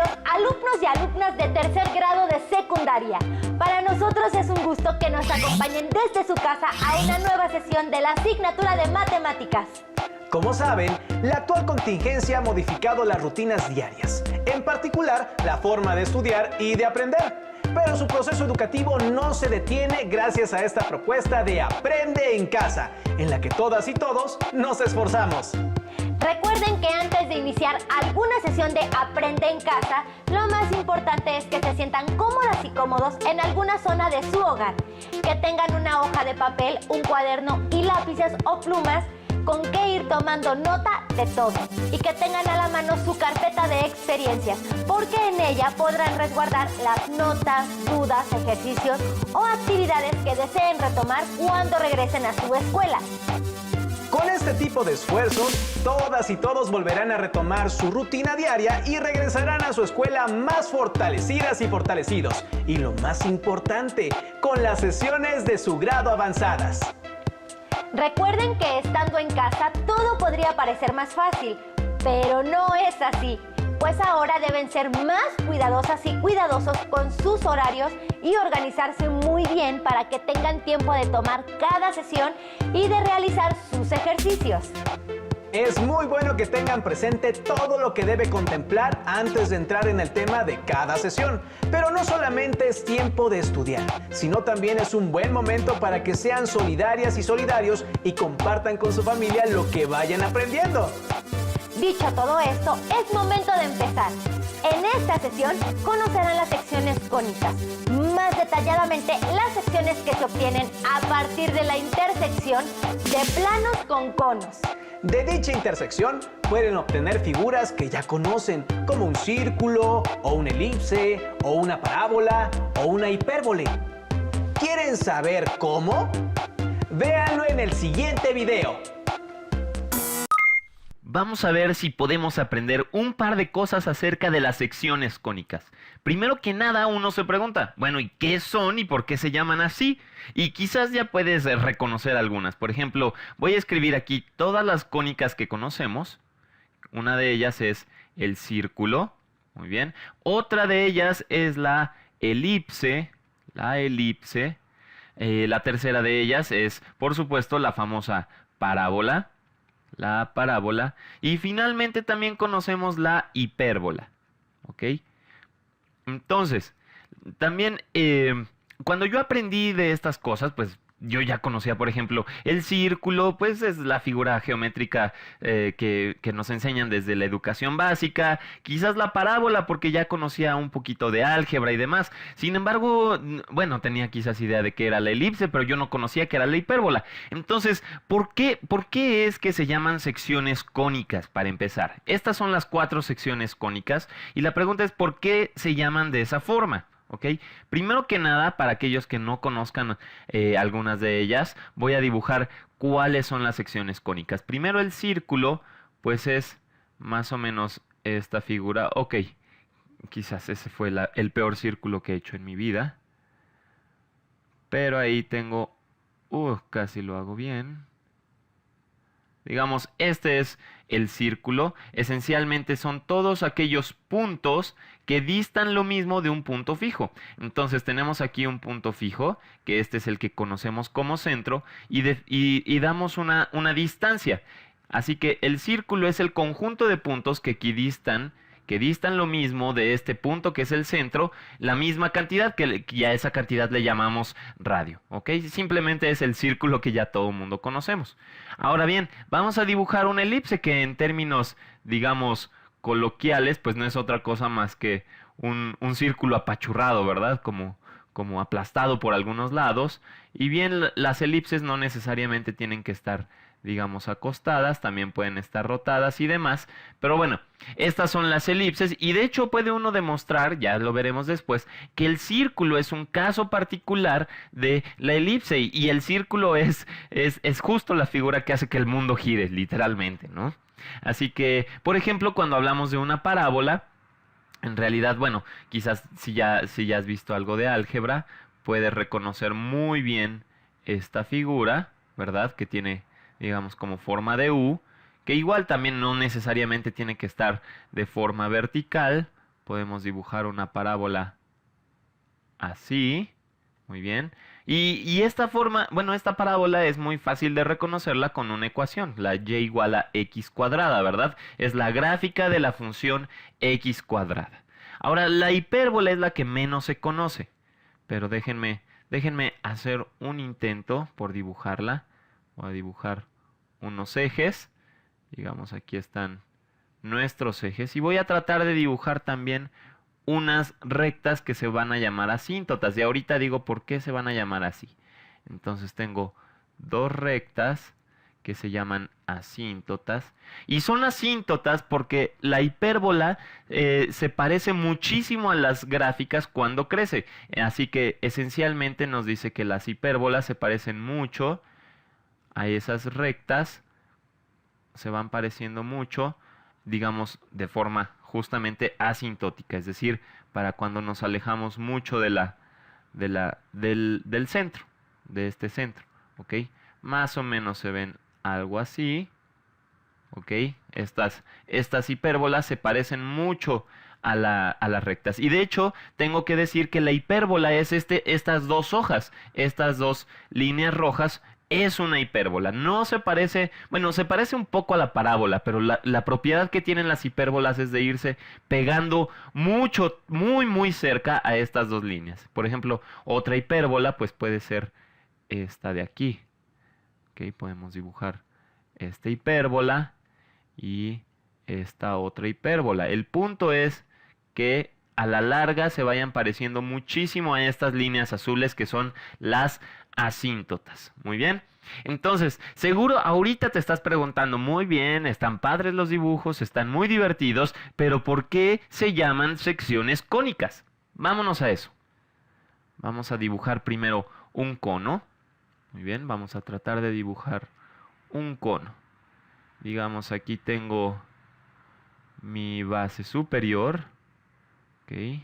queridos alumnos y alumnas de tercer grado de secundaria. Para nosotros es un gusto que nos acompañen desde su casa a una nueva sesión de la asignatura de matemáticas. Como saben, la actual contingencia ha modificado las rutinas diarias, en particular la forma de estudiar y de aprender. Pero su proceso educativo no se detiene gracias a esta propuesta de Aprende en Casa, en la que todas y todos nos esforzamos. Recuerden que antes de iniciar alguna sesión de Aprende en Casa, lo más importante es que se sientan cómodas y cómodos en alguna zona de su hogar, que tengan una hoja de papel, un cuaderno y lápices o plumas con que ir tomando nota de todo y que tengan a la mano su carpeta de experiencias, porque en ella podrán resguardar las notas, dudas, ejercicios o actividades que deseen retomar cuando regresen a su escuela. Con este tipo de esfuerzos, todas y todos volverán a retomar su rutina diaria y regresarán a su escuela más fortalecidas y fortalecidos. Y lo más importante, con las sesiones de su grado avanzadas. Recuerden que estando en casa todo podría parecer más fácil, pero no es así, pues ahora deben ser más cuidadosas y cuidadosos con sus horarios y organizarse muy bien para que tengan tiempo de tomar cada sesión y de realizar sus ejercicios. Es muy bueno que tengan presente todo lo que debe contemplar antes de entrar en el tema de cada sesión. Pero no solamente es tiempo de estudiar, sino también es un buen momento para que sean solidarias y solidarios y compartan con su familia lo que vayan aprendiendo. Dicho todo esto, es momento de empezar. En esta sesión conocerán las secciones cónicas, más detalladamente las secciones que se obtienen a partir de la intersección de planos con conos. De dicha intersección pueden obtener figuras que ya conocen, como un círculo, o una elipse, o una parábola, o una hipérbole. ¿Quieren saber cómo? Véanlo en el siguiente video. Vamos a ver si podemos aprender un par de cosas acerca de las secciones cónicas. Primero que nada, uno se pregunta, bueno, ¿y qué son y por qué se llaman así? Y quizás ya puedes reconocer algunas. Por ejemplo, voy a escribir aquí todas las cónicas que conocemos. Una de ellas es el círculo. Muy bien. Otra de ellas es la elipse. La tercera de ellas es, por supuesto, la famosa parábola. La parábola. Y finalmente también conocemos la hipérbola. ¿Ok? Entonces, también cuando yo aprendí de estas cosas, pues yo ya conocía, por ejemplo, el círculo, pues es la figura geométrica que nos enseñan desde la educación básica. Quizás la parábola, porque ya conocía un poquito de álgebra y demás. Sin embargo, bueno, tenía quizás idea de que era la elipse, pero yo no conocía que era la hipérbola. Entonces, ¿por qué es que se llaman secciones cónicas, para empezar? Estas son las 4 secciones cónicas y la pregunta es ¿por qué se llaman de esa forma? ¿Ok? Primero que nada, para aquellos que no conozcan algunas de ellas, voy a dibujar cuáles son las secciones cónicas. Primero el círculo, pues es más o menos esta figura. Ok, quizás ese fue el peor círculo que he hecho en mi vida. Pero ahí tengo... casi lo hago bien. Digamos, este es el círculo. Esencialmente son todos aquellos puntos que distan lo mismo de un punto fijo. Entonces tenemos aquí un punto fijo, que este es el que conocemos como centro, y damos una distancia. Así que el círculo es el conjunto de puntos que distan lo mismo de este punto que es el centro, la misma cantidad, que a esa cantidad le llamamos radio, ¿ok? Simplemente es el círculo que ya todo el mundo conocemos. Ahora bien, vamos a dibujar una elipse que en términos, digamos, coloquiales, pues no es otra cosa más que un círculo apachurrado, ¿verdad? Como aplastado por algunos lados. Y bien, las elipses no necesariamente tienen que estar, digamos, acostadas, también pueden estar rotadas y demás, pero bueno, estas son las elipses y de hecho puede uno demostrar, ya lo veremos después, que el círculo es un caso particular de la elipse y el círculo es justo la figura que hace que el mundo gire, literalmente, ¿no? Así que, por ejemplo, cuando hablamos de una parábola, en realidad, bueno, quizás si ya has visto algo de álgebra, puedes reconocer muy bien esta figura, ¿verdad? Que tiene, digamos, como forma de U, que igual también no necesariamente tiene que estar de forma vertical, podemos dibujar una parábola así. Muy bien. Y esta forma, bueno, esta parábola es muy fácil de reconocerla con una ecuación, la y igual a x cuadrada, ¿verdad? Es la gráfica de la función x cuadrada. Ahora, la hipérbola es la que menos se conoce, pero déjenme hacer un intento por dibujarla. Voy a dibujar unos ejes. Digamos, aquí están nuestros ejes. Y voy a tratar de dibujar también unas rectas que se van a llamar asíntotas. Y ahorita digo por qué se van a llamar así. Entonces tengo dos rectas que se llaman asíntotas. Y son asíntotas porque la hipérbola se parece muchísimo a las gráficas cuando crece. Así que esencialmente nos dice que las hipérbolas se parecen mucho a esas rectas. Se van pareciendo mucho, digamos, de forma justamente asintótica, es decir, para cuando nos alejamos mucho del centro, de este centro, ¿ok? Más o menos se ven algo así, ¿ok? Estas hipérbolas se parecen mucho a las rectas. Y de hecho, tengo que decir que la hipérbola es estas dos hojas, estas dos líneas rojas. Es una hipérbola, no se parece, bueno, se parece un poco a la parábola, pero la propiedad que tienen las hipérbolas es de irse pegando mucho, muy cerca a estas dos líneas. Por ejemplo, otra hipérbola pues puede ser esta de aquí. Ok, podemos dibujar esta hipérbola y esta otra hipérbola. El punto es que a la larga se vayan pareciendo muchísimo a estas líneas azules que son las asíntotas. Muy bien. Entonces, seguro ahorita te estás preguntando, muy bien, están padres los dibujos, están muy divertidos, pero ¿por qué se llaman secciones cónicas? Vámonos a eso. Vamos a dibujar primero un cono. Muy bien, vamos a tratar de dibujar un cono. Digamos, aquí tengo mi base superior. Ok.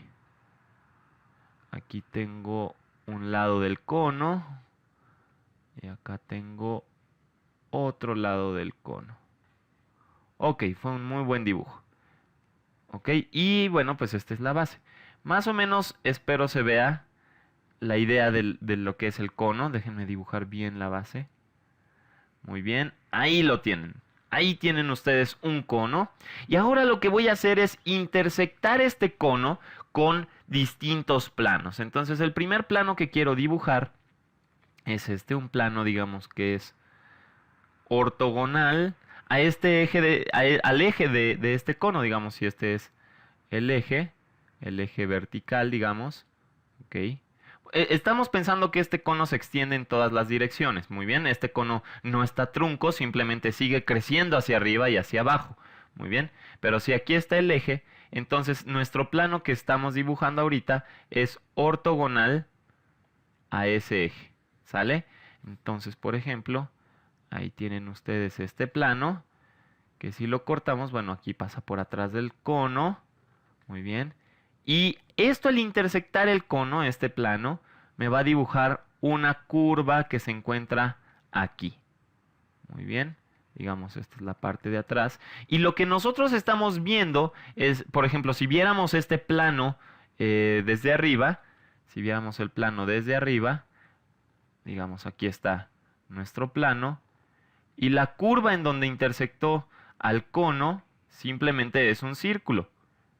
Aquí tengo un lado del cono. Y acá tengo otro lado del cono. Ok, fue un muy buen dibujo. Ok, y bueno, pues esta es la base. Más o menos espero se vea la idea de lo que es el cono. Déjenme dibujar bien la base. Muy bien, ahí lo tienen. Ahí tienen ustedes un cono. Y ahora lo que voy a hacer es intersectar este cono con distintos planos. Entonces el primer plano que quiero dibujar es un plano, digamos, que es ortogonal a este eje al eje de este cono, digamos, si este es el eje vertical, digamos. Ok. Estamos pensando que este cono se extiende en todas las direcciones. Muy bien, este cono no está trunco, simplemente sigue creciendo hacia arriba y hacia abajo. Muy bien, pero si aquí está el eje, entonces nuestro plano que estamos dibujando ahorita es ortogonal a ese eje. ¿Sale? Entonces, por ejemplo, ahí tienen ustedes este plano, que si lo cortamos, bueno, aquí pasa por atrás del cono. Muy bien. Y esto al intersectar el cono, este plano, me va a dibujar una curva que se encuentra aquí. Muy bien. Digamos, esta es la parte de atrás. Y lo que nosotros estamos viendo es, por ejemplo, si viéramos este plano desde arriba, si viéramos el plano desde arriba, digamos, aquí está nuestro plano. Y la curva en donde intersectó al cono simplemente es un círculo.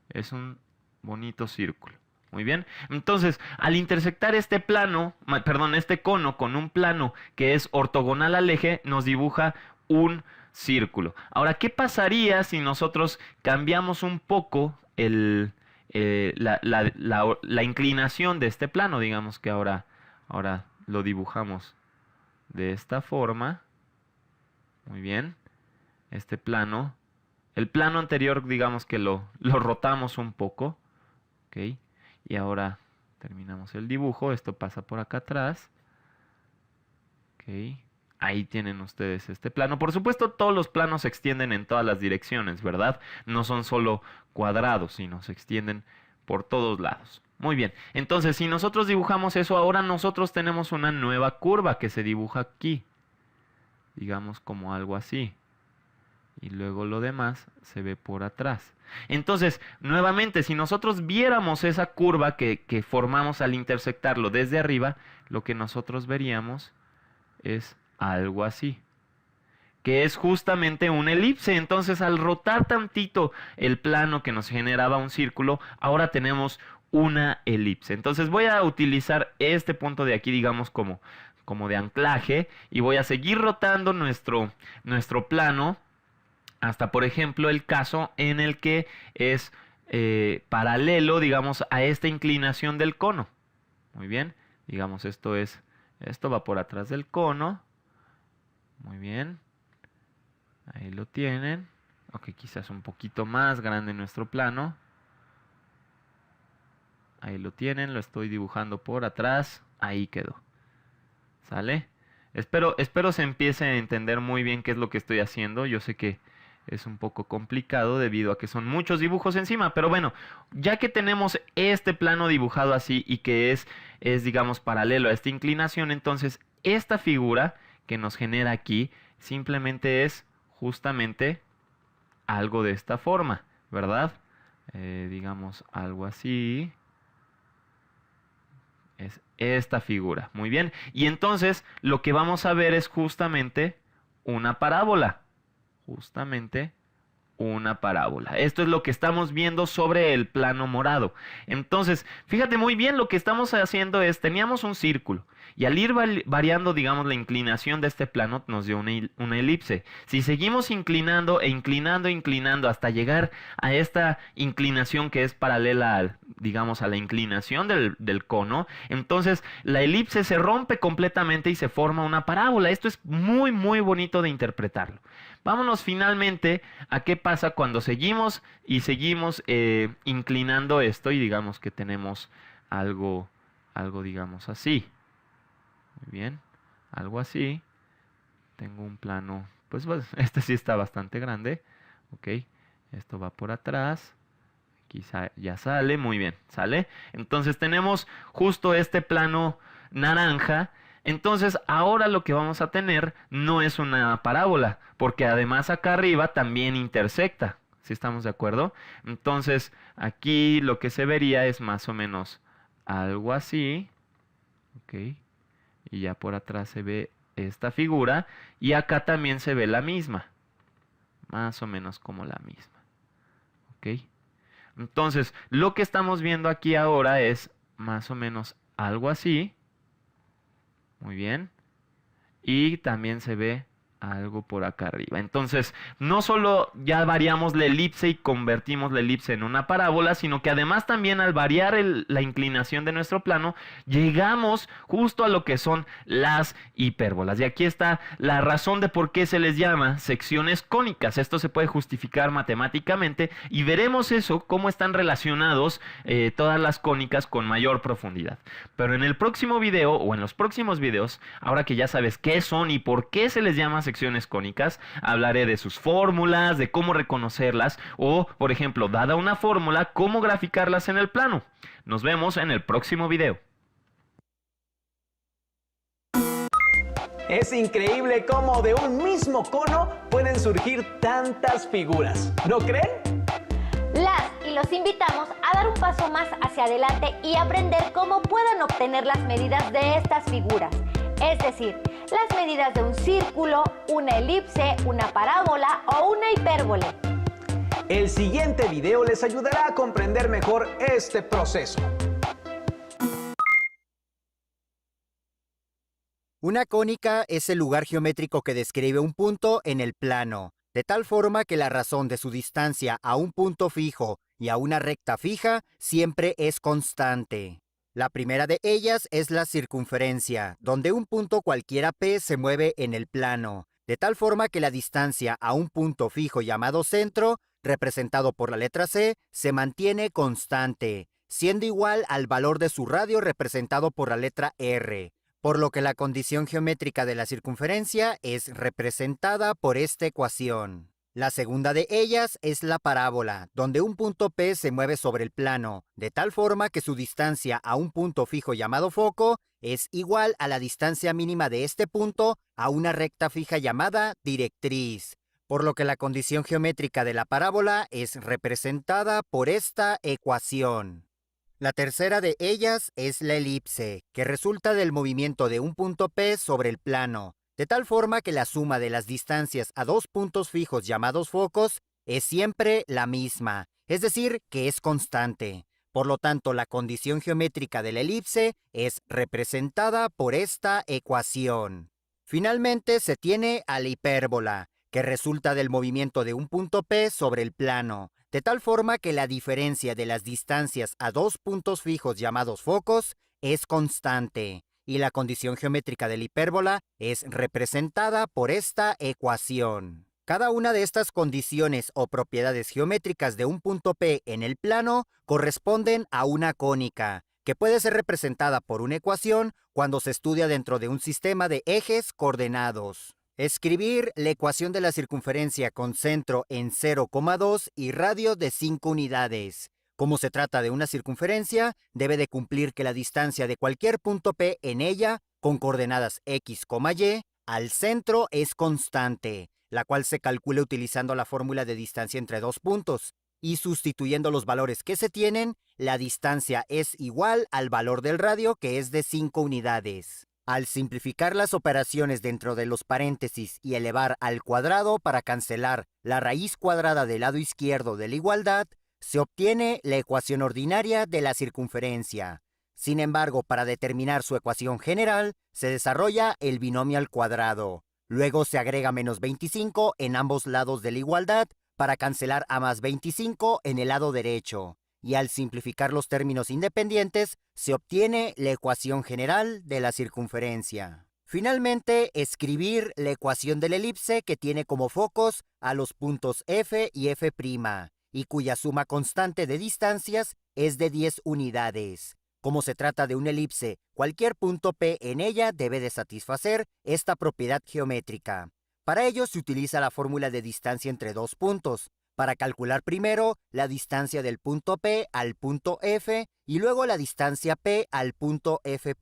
Es un bonito círculo. Muy bien. Entonces, al intersectar este cono con un plano que es ortogonal al eje, nos dibuja un círculo. Ahora, ¿qué pasaría si nosotros cambiamos un poco la inclinación de este plano? Digamos que ahora lo dibujamos de esta forma. Muy bien. Este plano. El plano anterior, digamos que lo rotamos un poco. Ok. Y ahora terminamos el dibujo. Esto pasa por acá atrás. Ok. Ahí tienen ustedes este plano. Por supuesto, todos los planos se extienden en todas las direcciones, ¿verdad? No son solo cuadrados, sino se extienden por todos lados. Muy bien, entonces si nosotros dibujamos eso, ahora nosotros tenemos una nueva curva que se dibuja aquí. Digamos como algo así. y luego lo demás se ve por atrás. Entonces, nuevamente, si nosotros viéramos esa curva que formamos al intersectarlo desde arriba, lo que nosotros veríamos es algo así, que es justamente una elipse. Entonces, al rotar tantito el plano que nos generaba un círculo, ahora tenemos una elipse. Entonces voy a utilizar este punto de aquí, digamos, como de anclaje, y voy a seguir rotando nuestro plano hasta, por ejemplo, el caso en el que es paralelo, digamos, a esta inclinación del cono. Muy bien, digamos, esto va por atrás del cono. Muy bien, ahí lo tienen. Ok, quizás un poquito más grande nuestro plano. Ahí lo tienen, lo estoy dibujando por atrás. Ahí quedó. ¿Sale? Espero se empiece a entender muy bien qué es lo que estoy haciendo. Yo sé que es un poco complicado debido a que son muchos dibujos encima. Pero bueno, ya que tenemos este plano dibujado así y que es digamos, paralelo a esta inclinación, entonces esta figura que nos genera aquí simplemente es justamente algo de esta forma, ¿verdad? Digamos algo así. Es esta figura. Muy bien. Y entonces lo que vamos a ver es justamente una parábola. Justamente una parábola. Esto es lo que estamos viendo sobre el plano morado. Entonces, fíjate muy bien, lo que estamos haciendo es, teníamos un círculo y al ir variando, digamos, la inclinación de este plano nos dio una elipse. Si seguimos inclinando e inclinando, inclinando hasta llegar a esta inclinación que es paralela digamos, a la inclinación del cono, entonces la elipse se rompe completamente y se forma una parábola. Esto es muy, muy bonito de interpretarlo. Vámonos finalmente a qué pasa cuando seguimos inclinando esto y digamos que tenemos algo digamos así. Muy bien, algo así. Tengo un plano, pues este sí está bastante grande. Ok, esto va por atrás. Quizá ya sale, muy bien, ¿sale? Entonces tenemos justo este plano naranja. Entonces ahora lo que vamos a tener no es una parábola, porque además acá arriba también intersecta, ¿sí estamos de acuerdo? Entonces aquí lo que se vería es más o menos algo así, ¿ok? Y ya por atrás se ve esta figura y acá también se ve la misma, más o menos como la misma, ¿ok? Entonces lo que estamos viendo aquí ahora es más o menos algo así. Muy bien. Y también se ve algo por acá arriba. Entonces, no solo ya variamos la elipse y convertimos la elipse en una parábola, sino que además también al variar la inclinación de nuestro plano, llegamos justo a lo que son las hipérbolas. Y aquí está la razón de por qué se les llama secciones cónicas. Esto se puede justificar matemáticamente y veremos eso, cómo están relacionados todas las cónicas con mayor profundidad. Pero en el próximo video o en los próximos videos, ahora que ya sabes qué son y por qué se les llama secciones cónicas, hablaré de sus fórmulas, de cómo reconocerlas o, por ejemplo, dada una fórmula, cómo graficarlas en el plano. Nos vemos en el próximo video. Es increíble cómo de un mismo cono pueden surgir tantas figuras, ¿no creen? Las y los invitamos a dar un paso más hacia adelante y aprender cómo pueden obtener las medidas de estas figuras. Es decir, las medidas de un círculo, una elipse, una parábola o una hipérbole. El siguiente video les ayudará a comprender mejor este proceso. Una cónica es el lugar geométrico que describe un punto en el plano, de tal forma que la razón de su distancia a un punto fijo y a una recta fija siempre es constante. La primera de ellas es la circunferencia, donde un punto cualquiera P se mueve en el plano, de tal forma que la distancia a un punto fijo llamado centro, representado por la letra C, se mantiene constante, siendo igual al valor de su radio representado por la letra R, por lo que la condición geométrica de la circunferencia es representada por esta ecuación. La segunda de ellas es la parábola, donde un punto P se mueve sobre el plano, de tal forma que su distancia a un punto fijo llamado foco es igual a la distancia mínima de este punto a una recta fija llamada directriz, por lo que la condición geométrica de la parábola es representada por esta ecuación. La tercera de ellas es la elipse, que resulta del movimiento de un punto P sobre el plano, de tal forma que la suma de las distancias a dos puntos fijos llamados focos es siempre la misma, es decir, que es constante. Por lo tanto, la condición geométrica de la elipse es representada por esta ecuación. Finalmente, se tiene a la hipérbola, que resulta del movimiento de un punto P sobre el plano, de tal forma que la diferencia de las distancias a dos puntos fijos llamados focos es constante, y la condición geométrica de la hipérbola es representada por esta ecuación. Cada una de estas condiciones o propiedades geométricas de un punto P en el plano corresponden a una cónica, que puede ser representada por una ecuación cuando se estudia dentro de un sistema de ejes coordenados. Escribir la ecuación de la circunferencia con centro en 0,2 y radio de 5 unidades. Como se trata de una circunferencia, debe de cumplir que la distancia de cualquier punto P en ella, con coordenadas x, y, al centro es constante, la cual se calcula utilizando la fórmula de distancia entre dos puntos, y sustituyendo los valores que se tienen, la distancia es igual al valor del radio, que es de 5 unidades. Al simplificar las operaciones dentro de los paréntesis y elevar al cuadrado para cancelar la raíz cuadrada del lado izquierdo de la igualdad, se obtiene la ecuación ordinaria de la circunferencia. Sin embargo, para determinar su ecuación general, se desarrolla el binomio al cuadrado. Luego se agrega menos 25 en ambos lados de la igualdad para cancelar a más 25 en el lado derecho. Y al simplificar los términos independientes, se obtiene la ecuación general de la circunferencia. Finalmente, escribir la ecuación de la elipse que tiene como focos a los puntos F y F', y cuya suma constante de distancias es de 10 unidades. Como se trata de una elipse, cualquier punto P en ella debe de satisfacer esta propiedad geométrica. Para ello se utiliza la fórmula de distancia entre dos puntos, para calcular primero la distancia del punto P al punto F y luego la distancia P al punto F',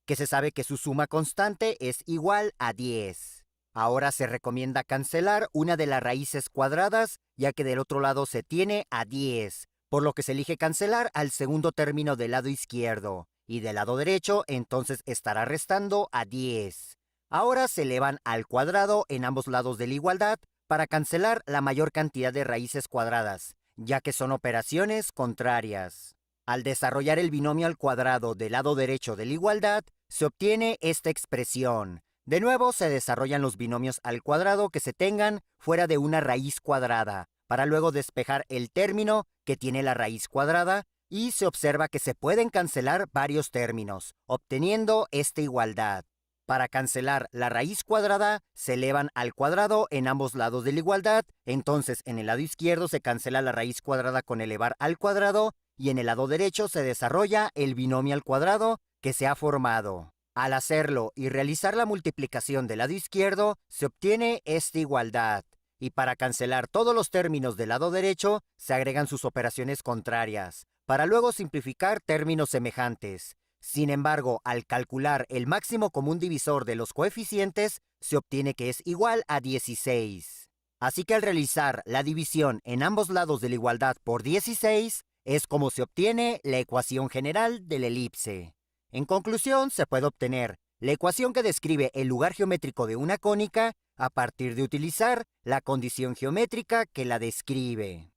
que se sabe que su suma constante es igual a 10. Ahora se recomienda cancelar una de las raíces cuadradas, ya que del otro lado se tiene a 10, por lo que se elige cancelar al segundo término del lado izquierdo, y del lado derecho entonces estará restando a 10. Ahora se elevan al cuadrado en ambos lados de la igualdad, para cancelar la mayor cantidad de raíces cuadradas, ya que son operaciones contrarias. Al desarrollar el binomio al cuadrado del lado derecho de la igualdad, se obtiene esta expresión. De nuevo se desarrollan los binomios al cuadrado que se tengan fuera de una raíz cuadrada, para luego despejar el término que tiene la raíz cuadrada, y se observa que se pueden cancelar varios términos, obteniendo esta igualdad. Para cancelar la raíz cuadrada, se elevan al cuadrado en ambos lados de la igualdad, entonces en el lado izquierdo se cancela la raíz cuadrada con elevar al cuadrado, y en el lado derecho se desarrolla el binomio al cuadrado que se ha formado. Al hacerlo y realizar la multiplicación del lado izquierdo, se obtiene esta igualdad, y para cancelar todos los términos del lado derecho, se agregan sus operaciones contrarias, para luego simplificar términos semejantes. Sin embargo, al calcular el máximo común divisor de los coeficientes, se obtiene que es igual a 16. Así que al realizar la división en ambos lados de la igualdad por 16, es como se obtiene la ecuación general de la elipse. En conclusión, se puede obtener la ecuación que describe el lugar geométrico de una cónica a partir de utilizar la condición geométrica que la describe.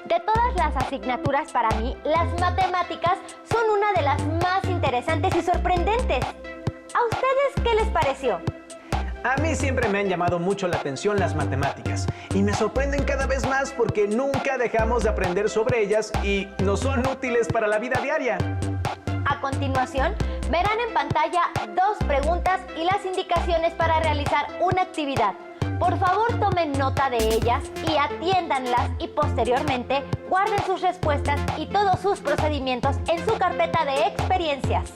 De todas las asignaturas para mí, las matemáticas son una de las más interesantes y sorprendentes. ¿A ustedes qué les pareció? A mí siempre me han llamado mucho la atención las matemáticas y me sorprenden cada vez más porque nunca dejamos de aprender sobre ellas y nos son útiles para la vida diaria. A continuación, verán en pantalla 2 preguntas y las indicaciones para realizar una actividad. Por favor, tomen nota de ellas y atiéndanlas y posteriormente guarden sus respuestas y todos sus procedimientos en su carpeta de experiencias.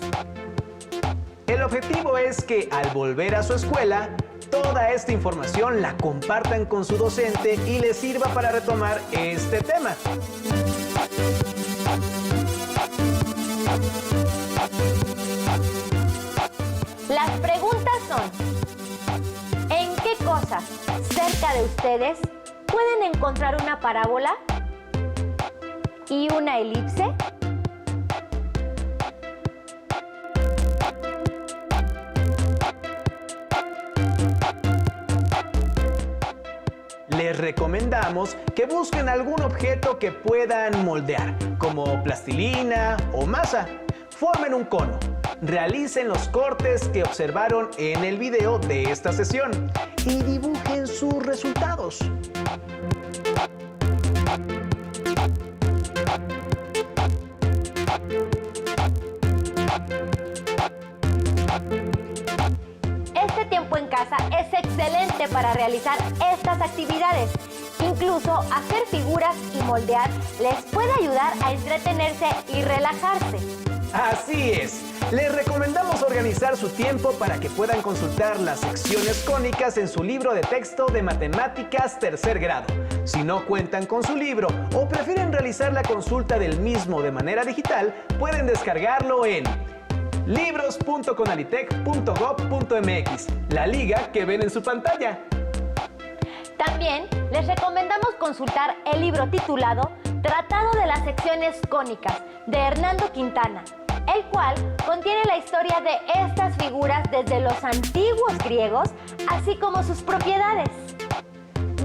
El objetivo es que al volver a su escuela, toda esta información la compartan con su docente y les sirva para retomar este tema. Las preguntas son: ¿en qué cosas cerca de ustedes pueden encontrar una parábola y una elipse? Les recomendamos que busquen algún objeto que puedan moldear, como plastilina o masa. Formen un cono. Realicen los cortes que observaron en el video de esta sesión y dibujen sus resultados. Este tiempo en casa es excelente para realizar estas actividades. Incluso hacer figuras y moldear les puede ayudar a entretenerse y relajarse. Así es. Les recomendamos organizar su tiempo para que puedan consultar las secciones cónicas en su libro de texto de matemáticas tercer grado. Si no cuentan con su libro o prefieren realizar la consulta del mismo de manera digital, pueden descargarlo en libros.conalitec.gov.mx, la liga que ven en su pantalla. También les recomendamos consultar el libro titulado Tratado de las secciones cónicas de Hernando Quintana, el cual contiene la historia de estas figuras desde los antiguos griegos, así como sus propiedades.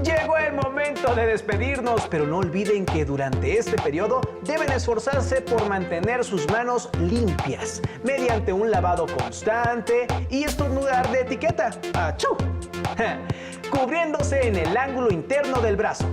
Llegó el momento de despedirnos, pero no olviden que durante este periodo deben esforzarse por mantener sus manos limpias mediante un lavado constante y estornudar de etiqueta, ¡achú!, cubriéndose en el ángulo interno del brazo.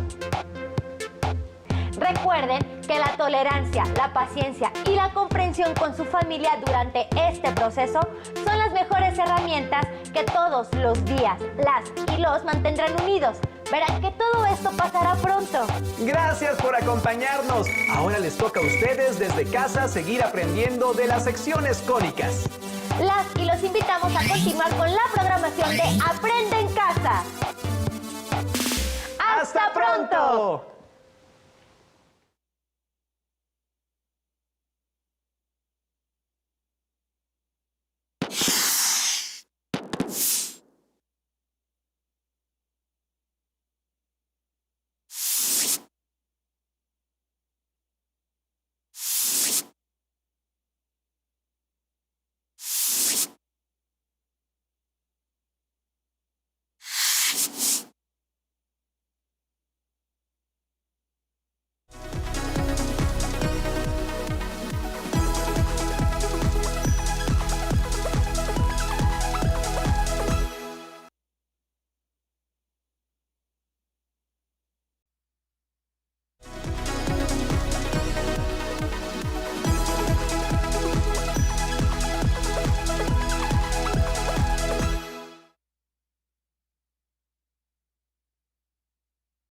Recuerden que la tolerancia, la paciencia y la comprensión con su familia durante este proceso son las mejores herramientas que todos los días las y los mantendrán unidos. Verán que todo esto pasará pronto. Gracias por acompañarnos. Ahora les toca a ustedes desde casa seguir aprendiendo de las secciones cónicas. Las y los invitamos a continuar con la programación de Aprende en Casa. ¡Hasta pronto!